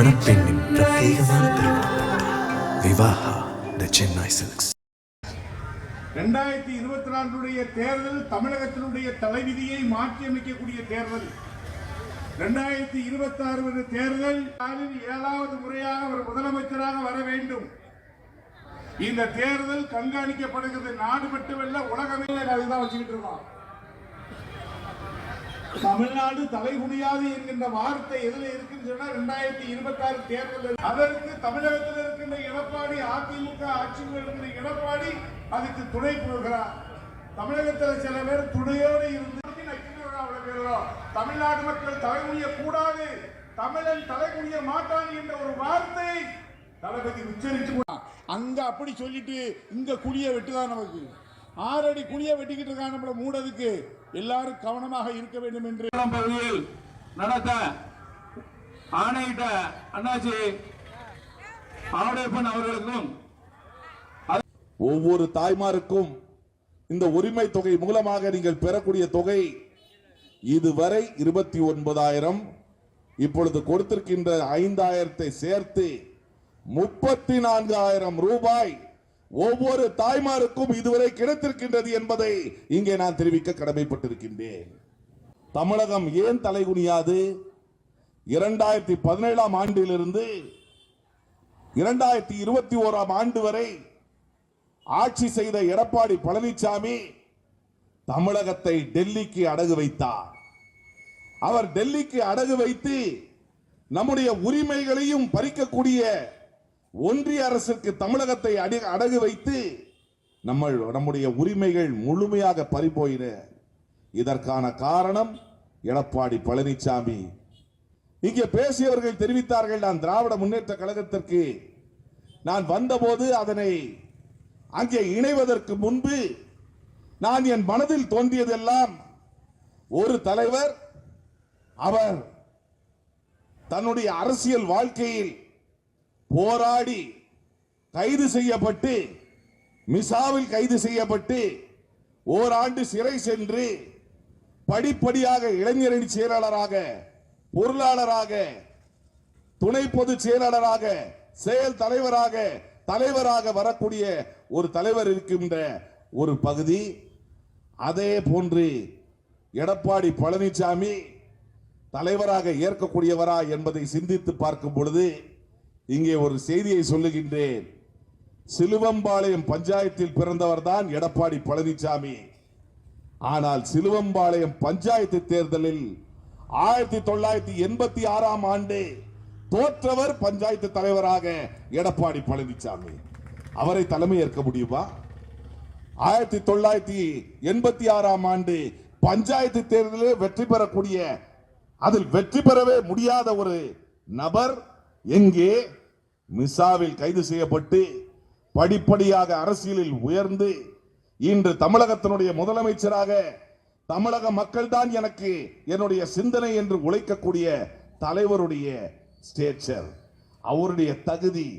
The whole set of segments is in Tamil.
மணப்பெண்ணின் பிரத்யேகமான திருமணம் விவாஹா தி சென்னை சில்க்ஸ். 2024 தேர்தல் தமிழகத்தினுடைய தலைவிதியை மாற்றியமைக்கக்கூடிய தேர்தல். 2026 தேர்தல் 7வது முறையாக அவர் முதலமைச்சராக வர வேண்டும். இந்த தேர்தல் கண்காணிக்கப்படுகிறது. நாடு மட்டுமல்ல, உலகமே அதுதான் வச்சுக்கிட்டு இருக்கோம். தமிழ்நாடு தலைகுனியாது என்கின்ற வார்த்தை எதுல இருக்குன்னு சொன்னா 2026 தேர்தல். அதற்கு தமிழகத்தில் இருக்கின்ற எடப்பாடி, அதிமுக ஆட்சியில் இருக்கின்ற எடப்பாடி அதுக்கு துணை போகிறார். தமிழகத்தில் சில பேர் துணையோடு இருந்து தமிழ்நாடு மக்கள் தலைகுனிய கூடாது, தமிழன் தலைகுனிய மாட்டான் என்ற ஒரு வார்த்தையை தளபதி உச்சரித்து அங்க அப்படி சொல்லிட்டு இங்க குழிய வெட்டுதான். நமக்கு 6 அடி குழிய வெட்டிக்கிட்டு இருக்காங்க. நம்மள மூடதுக்கு எல்லாரும் கவனமாக இருக்க வேண்டும் என்று பகுதியில் நடத்த ஆணையிட்ட அண்ணாச்சி ஆவுடையப்பன் அவர்களுக்கும் ஒவ்வொரு தாய்மாருக்கும் இந்த உரிமை தொகை மூலமாக நீங்கள் பெறக்கூடிய தொகை இதுவரை 29,000, இப்பொழுது கொடுத்திருக்கின்ற 5,000 சேர்த்து 34,000 ரூபாய் ஒவ்வொரு தாய்மாருக்கும் இதுவரை கிடைத்திருக்கின்றது என்பதை இங்கே நான் தெரிவிக்க கடமைப்பட்டிருக்கின்றேன். தமிழகம் ஏன் தலைகுனியாது? 2017 ஆண்டிலிருந்து 2021 ஆண்டு வரை ஆட்சி செய்த எடப்பாடி பழனிசாமி தமிழகத்தை டெல்லிக்கு அடகு வைத்தார். அவர் டெல்லிக்கு அடகு வைத்து நம்முடைய உரிமைகளையும் பறிக்கக்கூடிய ஒன்றிய அரசுக்கு தமிழகத்தை அடகு வைத்து நம்முடைய உரிமைகள் முழுமையாக பறிபோயின. இதற்கான காரணம் எடப்பாடி பழனிசாமி. இங்கே பேசியவர்கள் தெரிவித்தார்கள், நான் திராவிட முன்னேற்ற கழகத்திற்கு நான் வந்தபோது அதனை அங்கே இணைவதற்கு முன்பு நான் என் மனதில் தோன்றியதெல்லாம் ஒரு தலைவர் அவர் தன்னுடைய அரசியல் வாழ்க்கையில் போராடி கைது செய்யப்பட்டு, மிசாவில் கைது செய்யப்பட்டு ஓராண்டு சிறை சென்று படிப்படியாக இளைஞரணி செயலாளராக, பொருளாளராக, துணை பொதுச் செயலாளராக, செயல் தலைவராக வரக்கூடிய ஒரு தலைவர் இருக்கின்ற ஒரு பகுதி. அதே போன்று எடப்பாடி பழனிசாமி தலைவராக ஏற்கக்கூடியவரா என்பதை சிந்தித்து பார்க்கும் பொழுது இங்கே ஒரு செய்தியை சொல்லுகின்றேன். சிலுவம்பாளையம் பஞ்சாயத்தில் பிறந்தவர் தான் எடப்பாடி பழனிசாமி. ஆனால் சிலுவம்பாளையம் பஞ்சாயத்து தேர்தலில் 1986 ஆண்டு தோற்றவர் பஞ்சாயத்து தலைவராக எடப்பாடி பழனிசாமி. அவரை தலைமை ஏற்க முடியுமா? 1986 ஆண்டு பஞ்சாயத்து தேர்தலில் வெற்றி பெறக்கூடிய, அதில் வெற்றி பெறவே முடியாத ஒரு நபர் எங்கே மிசாவில் கைது செய்யப்பட்டு படிப்படியாக அரசியலில் உயர்ந்து இன்று தமிழகத்தினுடைய முதலமைச்சராக, தமிழக மக்கள் தான் எனக்கு என்னுடைய சிந்தனை என்று உழைக்கக்கூடிய தலைவருடைய ஸ்டேச்சர், அவருடைய தகுதி,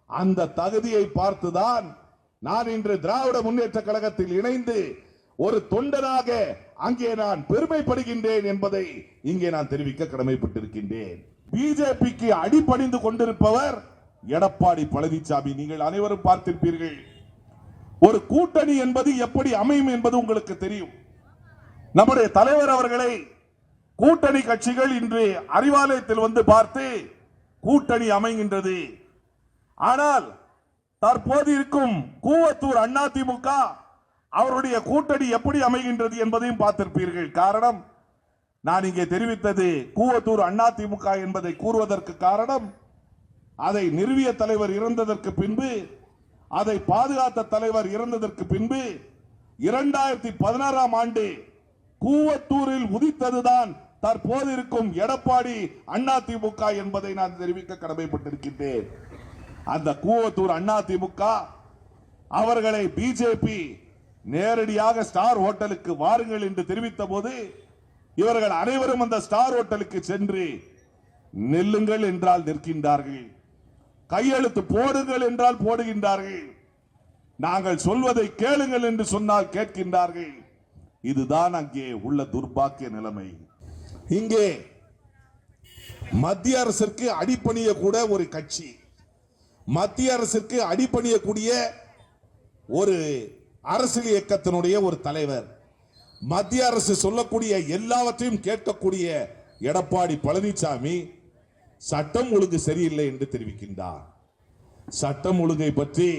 அந்த தகுதியை பார்த்துதான் நான் இன்று திராவிட முன்னேற்ற கழகத்தில் இணைந்து ஒரு தொண்டனாக அங்கே நான் பெருமைப்படுகின்றேன் என்பதை இங்கே நான் தெரிவிக்க கடமைப்பட்டிருக்கின்றேன். பிஜேபிக்கு அடிபணிந்து கொண்டிருப்பவர் எடப்பாடி பழனிசாமி. நீங்கள் அனைவரும் பார்த்திருப்பீர்கள், ஒரு கூட்டணி என்பது எப்படி அமையும் என்பது உங்களுக்கு தெரியும். நம்முடைய தலைவர் அவர்களை கூட்டணி கட்சிகள் இன்று அறிவாலயத்தில் வந்து பார்த்து கூட்டணி அமைகின்றது. ஆனால் தற்போது இருக்கும் கூவத்தூர் அதிமுக அவருடைய கூட்டணி எப்படி அமைகின்றது என்பதையும் பார்த்திருப்பீர்கள். காரணம், நான் இங்கே தெரிவித்தது கூவத்தூர் அதிமுக என்பதை கூறுவதற்கு காரணம், அதை நிறுவிய தலைவர் இறந்ததற்கு பின்பு, அதை பாதுகாத்த தலைவர் இறந்ததற்கு பின்பு 2016 ஆண்டு கூவத்தூரில் உதித்ததுதான் தற்போது இருக்கும் எடப்பாடி அதிமுக என்பதை நான் தெரிவிக்க கடமைப்பட்டிருக்கின்றேன். அந்த கூவத்தூர் அதிமுக அவர்களை பிஜேபி நேரடியாக ஸ்டார் ஹோட்டலுக்கு வாருங்கள் என்று தெரிவித்த போது இவர்கள் அனைவரும் அந்த ஸ்டார் ஹோட்டலுக்கு சென்று நில்லுங்கள் என்றால் நிற்கின்றார்கள், கையெழுத்து போடுங்கள் என்றால் போடுகின்றார்கள், நாங்கள் சொல்வதை கேளுங்கள் என்று சொன்னால் கேட்கின்றார்கள். இதுதான் அங்கே உள்ள துர்பாக்கிய நிலைமை. இங்கே மத்திய அரசிற்கு அடிபணிய கூட ஒரு கட்சி, மத்திய அரசிற்கு அடிபணியக்கூடிய ஒரு அரசியல் இயக்கத்தினுடைய ஒரு தலைவர், மத்திய அரசு சொல்லக்கூடிய எல்லாவற்றையும் கேட்கக்கூடிய எடப்பாடி பழனிசாமி சட்டம் ஒழுங்கு சரியில்லை என்று தெரிவிக்கின்றார். சட்டம் ஒழுங்கை பற்றி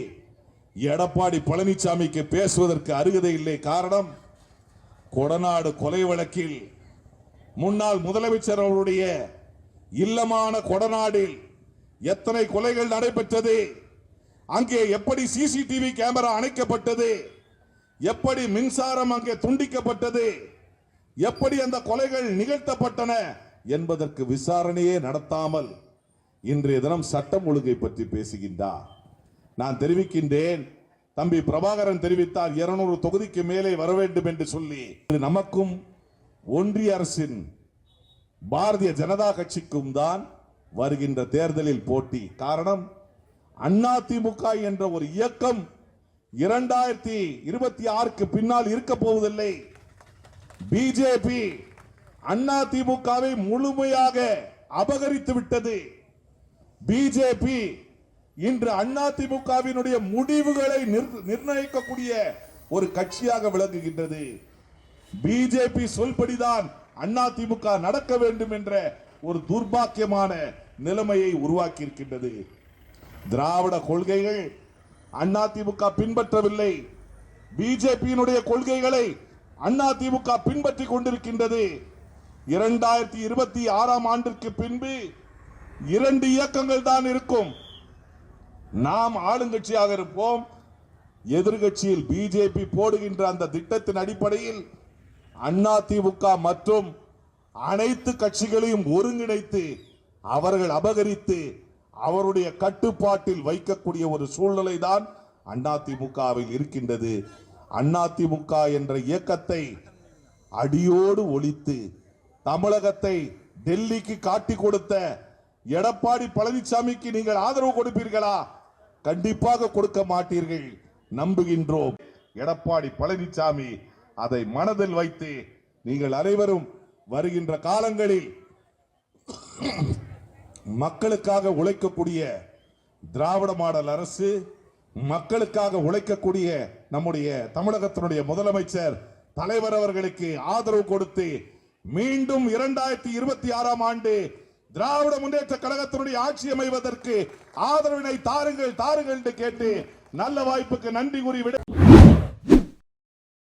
எடப்பாடி பழனிசாமிக்கு பேசுவதற்கு அருகதை இல்லை. காரணம், கொடநாடு கொலை வழக்கில் முன்னாள் முதலமைச்சர் அவருடைய இல்லமான கொடநாடில் எத்தனை கொலைகள் நடைபெற்றது, அங்கே எப்படி சிசிடிவி கேமரா அணைக்கப்பட்டது, எப்படி மின்சாரம் அங்கே துண்டிக்கப்பட்டது, எப்படி அந்த கொலைகள் நிகழ்த்தப்பட்டன என்பதற்கு விசாரணையே நடத்தாமல் இன்றைய தினம் சட்டம் ஒழுங்கை பற்றி பேசுகின்றார். நான் தெரிவிக்கின்றேன், தம்பி பிரபாகரன் தெரிவித்தார் 200 தொகுதிக்கு மேலே வர வேண்டும் என்று சொல்லி. நமக்கும் ஒன்றிய அரசின் பாரதிய ஜனதா கட்சிக்கும் தான் வருகின்ற தேர்தலில் போட்டி. காரணம், அதிமுக என்ற ஒரு இயக்கம் 2026க்கு பின்னால் இருக்க போவதில்லை. பிஜேபி அதிமுகவை முழுமையாக அபகரித்து விட்டது. பிஜேபி இன்று அதிமுகவினுடைய முடிவுகளை நிர்ணயிக்கக்கூடிய ஒரு கட்சியாக விளங்குகின்றது. பிஜேபி சொல்படிதான் அதிமுக நடக்க வேண்டும் என்ற ஒரு துர்பாக்கியமான நிலைமையை உருவாக்கி இருக்கின்றது. திராவிட கொள்கைகள் அதிமுக பின்பற்றவில்லை. பிஜேபியினுடைய கொள்கைகளை அதிமுக பின்பற்றி கொண்டிருக்கின்றது. 2026ஆம் ஆண்டிற்கு பின்பு 2 இயக்கங்கள் தான் இருக்கும். நாம் ஆளுங்கட்சியாக இருப்போம். எதிர்கட்சியில் பிஜேபி போடுகின்ற அந்த திட்டத்தின் அடிப்படையில் அதிமுக மற்றும் அனைத்து கட்சிகளையும் ஒருங்கிணைத்து அவர்கள் அபகரித்து அவருடைய கட்டுப்பாட்டில் வைக்கக்கூடிய ஒரு சூழ்நிலை தான் அதிமுகவில் இருக்கின்றது. அதிமுக என்ற இயக்கத்தை அடியோடு ஒழித்து தமிழகத்தை டெல்லிக்கு காட்டி கொடுத்த எடப்பாடி பழனிசாமிக்கு நீங்கள் ஆதரவு கொடுப்பீர்களா? கண்டிப்பாக கொடுக்க மாட்டீர்கள் நம்புகின்றோம். எடப்பாடி பழனிசாமி அதை மனதில் வைத்து நீங்கள் அனைவரும் வருகின்ற காலங்களில் மக்களுக்காக உழைக்கக்கூடிய திராவிட மாடல் அரசு, மக்களுக்காக உழைக்கக்கூடிய நம்முடைய தமிழகத்தினுடைய முதலமைச்சர் தலைவர் அவர்களுக்கு ஆதரவு கொடுத்து மீண்டும் 2026ஆம் ஆண்டு திராவிட முன்னேற்ற கழகத்தினுடைய ஆட்சி அமைவதற்கு ஆதரவினை தாருங்கள் தாருங்கள் என்று கேட்டு நல்ல வாய்ப்புக்கு நன்றி கூறி விட